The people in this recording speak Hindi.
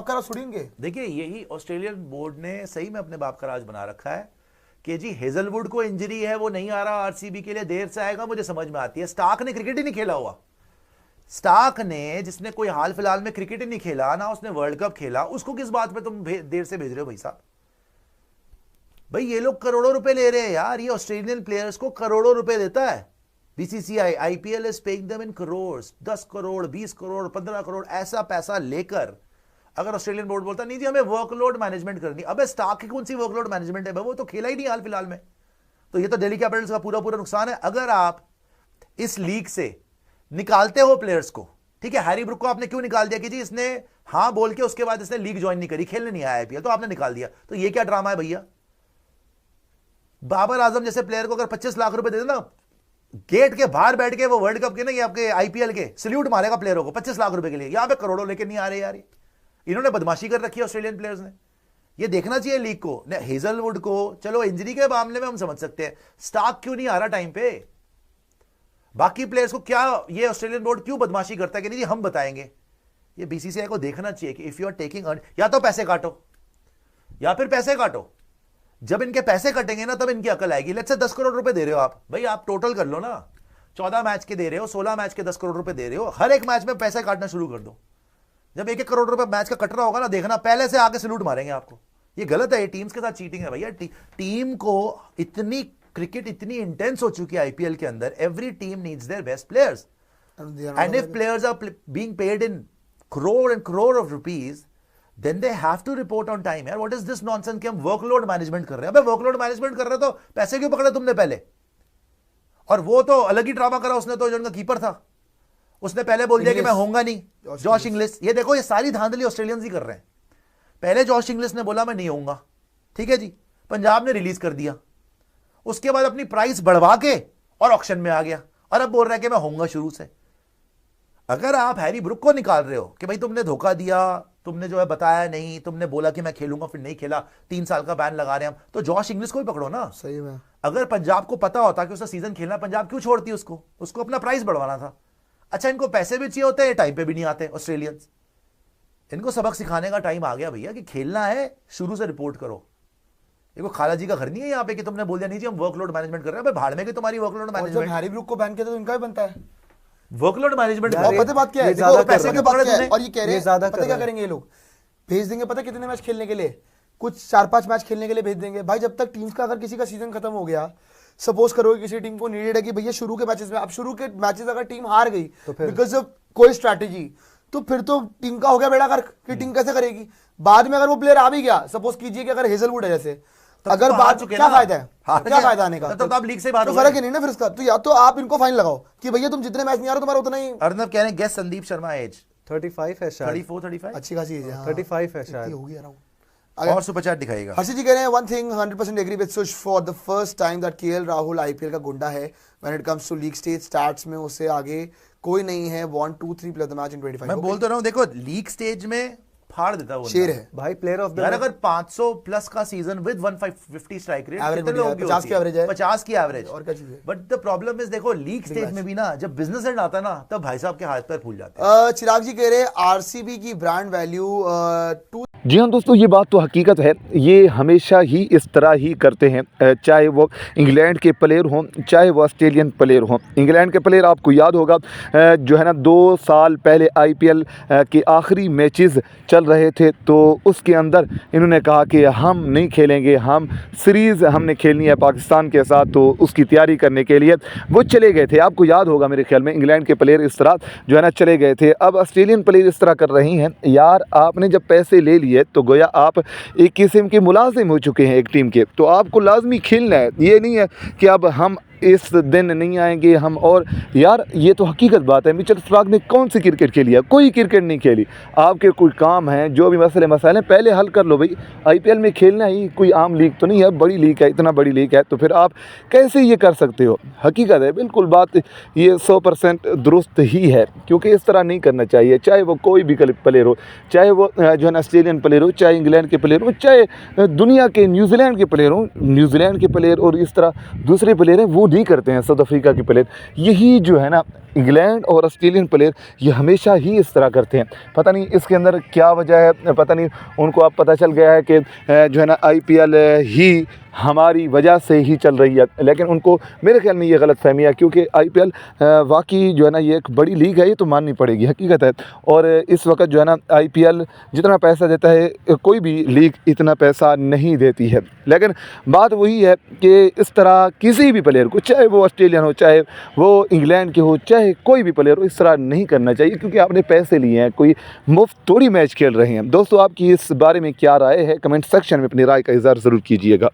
का राज सुनेंगे। देखिए यही ऑस्ट्रेलियन बोर्ड ने सही में अपने बाप का राज बना रखा है कि जी हेजलवुड को इंजरी है, वो नहीं आ रहा आरसीबी के लिए, देर से आएगा, मुझे समझ में आती है। स्टार्क ने क्रिकेट ही नहीं खेला हुआ। स्टार्क ने, जिसने कोई हाल फिलहाल में क्रिकेट ही नहीं खेला ना, उसने वर्ल्ड कप खेला, उसको किस बात पे तुम देर से भेज रहे हो भाई साहब? भाई ये लोग करोड़ों रुपए ले रहे हैं यार, ये ऑस्ट्रेलियन प्लेयर्स को करोड़ों रुपए देता है BCCI. IPL is paying them in crore, 10 crore, 20 crore, 15 crore, ऐसा पैसा लेकर अगर ऑस्ट्रेलियन बोर्ड बोलता नहीं जी हमें वर्कलोड मैनेजमेंट करनी, अबे स्टार्क की कौन सी वर्कलोड मैनेजमेंट है? वो तो खेला ही नहीं हाल फिलहाल में। तो ये तो दिल्ली कैपिटल्स का पूरा पूरा नुकसान है। अगर आप इस लीग से निकालते हो प्लेयर्स को, ठीक है, हैरी ब्रुक को आपने क्यों निकाल दिया कि जी इसने हाँ बोल के उसके बाद इसने लीग ज्वाइन नहीं करी, खेलने नहीं आया आईपीएल, तो आपने निकाल दिया। तो ये क्या ड्रामा है भैया? बाबर आजम जैसे प्लेयर को अगर 25 लाख रुपए दे देना, गेट के बाहर बैठ के वो वर्ल्ड कप के ना, ये आपके आईपीएल के सल्यूट मारेगा प्लेयरों को 25 लाख रुपए के लिए। यहां पे करोड़ों लेके नहीं आ रहे यार, इन्होंने बदमाशी कर रखी है ऑस्ट्रेलियन प्लेयर्स ने। ये देखना चाहिए लीग को। हेजलवुड को चलो इंजरी के मामले में हम समझ सकते हैं, स्टार्क क्यों नहीं आ रहा टाइम पे? बाकी प्लेयर्स को क्या ये ऑस्ट्रेलियन बोर्ड क्यों बदमाशी करता है कि नहीं जी हम बताएंगे? ये बीसीसीआई को देखना चाहिए कि इफ यू आर टेकिंग, या तो पैसे काटो या फिर पैसे काटो। जब इनके पैसे कटेंगे ना तब इनकी अकल आएगी। लेट्स से 10 करोड़ रुपए दे रहे हो आप, भाई आप टोटल कर लो ना, 14 मैच के दे रहे हो, 16 मैच के 10 करोड़ रुपए दे रहे हो, हर एक मैच में पैसे काटना शुरू कर दो। जब 1-1 करोड़ रुपए मैच का कट रहा होगा ना, देखना पहले से आके सलूट मारेंगे आपको। ये गलत है, ये टीम्स के साथ चीटिंग है भैया। टीम को इतनी क्रिकेट इतनी इंटेंस हो चुकी है आईपीएल के अंदर, every team needs their best players, and if players are being paid in crore and crore of rupees, then they have to report on time यार। what is this nonsense कि हम वर्कलोड मैनेजमेंट कर रहे हैं? अबे वर्कलोड मैनेजमेंट कर रहे हो तो पैसे क्यों पकड़े तुमने पहले? और वो तो अलग ही ड्रामा करा उसने, तो जो उनका कीपर था उसने पहले बोल दिया कि मैं होऊंगा नहीं, जॉश इंग्लिश। ये देखो ये सारी धांधली ऑस्ट्रेलियंस ही कर रहे हैं। पहले जॉश इंग्लिश ने बोला मैं नहीं होऊंगा, ठीक है जी, पंजाब ने रिलीज कर दिया, उसके बाद अपनी प्राइस बढ़वा के और ऑक्शन में आ गया, और अब बोल रहा है कि मैं होऊंगा शुरू से। अगर आप हैरी ब्रुक को निकाल रहे हो कि भाई तुमने धोखा दिया, तुमने जो है बताया नहीं, तुमने बोला कि मैं खेलूंगा फिर नहीं खेला, 3 साल का बैन लगा रहे हैं हम, तो जॉश इंग्लिश को भी पकड़ो ना। सही में अगर पंजाब को पता होता कि उसका सीजन खेलना, पंजाब क्यों छोड़ती उसको? उसको अपना प्राइस बढ़वाना था। अच्छा इनको पैसे भी चाहिए होते हैं, टाइम पे भी नहीं आते ऑस्ट्रेलियंस। इनको सबक सिखाने का टाइम आ गया भैया कि खेलना है शुरू से रिपोर्ट करो। ये कोई खाला जी का घर नहीं है यहाँ पे कि तुमने बोल दिया नहीं जी हम वर्कलोड मैनेजमेंट कर रहे हैं। भाड़ में कि तुम्हारी वर्कलोड मैनेजमेंट। हैरी ब्रुक को बैन किया तो इनका भी बनता है वर्कलोड मैनेजमेंट। पता बात क्या है, देखो पैसे के बात क्या है, और ये कह रहे हैं ज्यादा पता क्या करेंगे ये लोग, भेज देंगे पता कितने मैच खेलने के लिए, कुछ 4-5 मैच खेलने के लिए भेज देंगे। भाई जब तक टीम्स का अगर किसी का सीजन खत्म हो गया, सपोज करो किसी टीम को नीडेड है कि भैया शुरू के मैचेस में, अब शुरू के मैचेस अगर टीम हार गई तो बिकॉज ऑफ कोई स्ट्रैटेजी, तो फिर तो टीम का हो गया बेड़ा गर्क कि टीम कैसे करेगी। बाद में अगर वो प्लेयर आ भी गया, सपोज कीजिए कि अगर हेजलवुड है जैसे, अगर बात क्या फायदा है, क्या फायदा आने का? तो आप लीग से बाहर तो फर्क ही नहीं ना फिर इसका। तो या तो आप इनको फाइन लगाओ कि भैया तुम जितने मैच नहीं आ रहे तुम्हारा उतना ही। अर्नब कह रहे हैं गेस संदीप शर्मा एज 35 है शायद, 34 35 अच्छी खासी एज है, 35 है शायद, होगी अराउंड। और सुपर चैट दिखाएगा। हर्षित जी कह रहे हैं one thing 100% agree with Sush, for the first time that KL Rahul IPL का गुंडा है when it comes to league stage stats में, उससे आगे कोई नहीं है। 1 2 3 प्लेयर द मैच इन 25। मैं बोल तो रहा हूं, देखो लीग स्टेज में फाड़ देता वो शेर है भाई, प्लेयर ऑफ द यार। अगर 500 प्लस का सीजन विद 150 स्ट्राइक रेट, कितने लोगों की 50 की एवरेज है, 50 की एवरेज, और क्या चीज है। बट द प्रॉब्लम इज देखो लीग स्टेज में भी ना, जब बिजनेस एंड आता है ना, तब भाई साहब के हाथ पैर फूल जाते हैं। चिराग जी कह रहे हैं आरसीबी की ब्रांड वैल्यू 2। जी हाँ दोस्तों, ये बात तो हकीकत है, ये हमेशा ही इस तरह ही करते हैं, चाहे वो इंग्लैंड के प्लेयर हों चाहे वो ऑस्ट्रेलियन प्लेयर हों। इंग्लैंड के प्लेयर आपको याद होगा जो है ना, 2 साल पहले आईपीएल के आखिरी मैचेस चल रहे थे, तो उसके अंदर इन्होंने कहा कि हम नहीं खेलेंगे, हम सीरीज़ हमने खेलनी है पाकिस्तान के साथ, तो उसकी तैयारी करने के लिए वो चले गए थे। आपको याद होगा मेरे ख्याल में, इंग्लैंड के प्लेयर इस तरह जो है ना चले गए थे। अब ऑस्ट्रेलियन प्लेयर इस तरह कर रही हैं यार, आपने जब पैसे ले लिए तो गोया आप एक किस्म के मुलाजिम हो चुके हैं एक टीम के, तो आपको लाजमी खेलना है। ये नहीं है कि अब हम इस दिन नहीं आएंगे हम, और यार ये तो हकीकत बात है। मिचेल स्टार्क ने कौन सी क्रिकेट खेली है? कोई क्रिकेट नहीं खेली। आपके कोई काम हैं, जो भी मसले पहले हल कर लो भाई। आईपीएल में खेलना ही कोई आम लीग तो नहीं है, बड़ी लीग है, इतना बड़ी लीग है, तो फिर आप कैसे ये कर सकते हो? हकीकत है बिल्कुल, बात ये 100% दुरुस्त ही है, क्योंकि इस तरह नहीं करना चाहिए। चाहे वो कोई भी प्लेयर हो, चाहे वो जो है ऑस्ट्रेलियन प्लेयर हो, चाहे इंग्लैंड के प्लेयर हो, चाहे दुनिया के न्यूजीलैंड के प्लेयर हो, न्यूजीलैंड के प्लेयर और इस तरह दूसरे प्लेयर हैं, वो नहीं करते हैं साउथ अफ्रीका के प्लेयर, यही जो है ना इंग्लैंड और ऑस्ट्रेलियन प्लेयर ये हमेशा ही इस तरह करते हैं। पता नहीं इसके अंदर क्या वजह है, पता नहीं उनको अब पता चल गया है कि जो है ना IPL ही हमारी वजह से ही चल रही है, लेकिन उनको मेरे ख्याल में ये गलत फहमी है, क्योंकि IPL वाकई जो है ना ये एक बड़ी लीग है, ये तो माननी पड़ेगी, हकीकत है। और इस वक्त जो है ना IPL जितना पैसा देता है कोई भी लीग इतना पैसा नहीं देती है। लेकिन बात वही है कि इस तरह किसी भी प्लेयर को, चाहे वो ऑस्ट्रेलियन हो, चाहे वो इंग्लैंड के हो, चाहे कोई भी प्लेयर हो, इस तरह नहीं करना चाहिए, क्योंकि आपने पैसे लिए हैं, कोई मुफ्त थोड़ी मैच खेल रहे हैं। दोस्तों आपकी इस बारे में क्या राय है, कमेंट सेक्शन में अपनी राय का इज़हार ज़रूर कीजिएगा।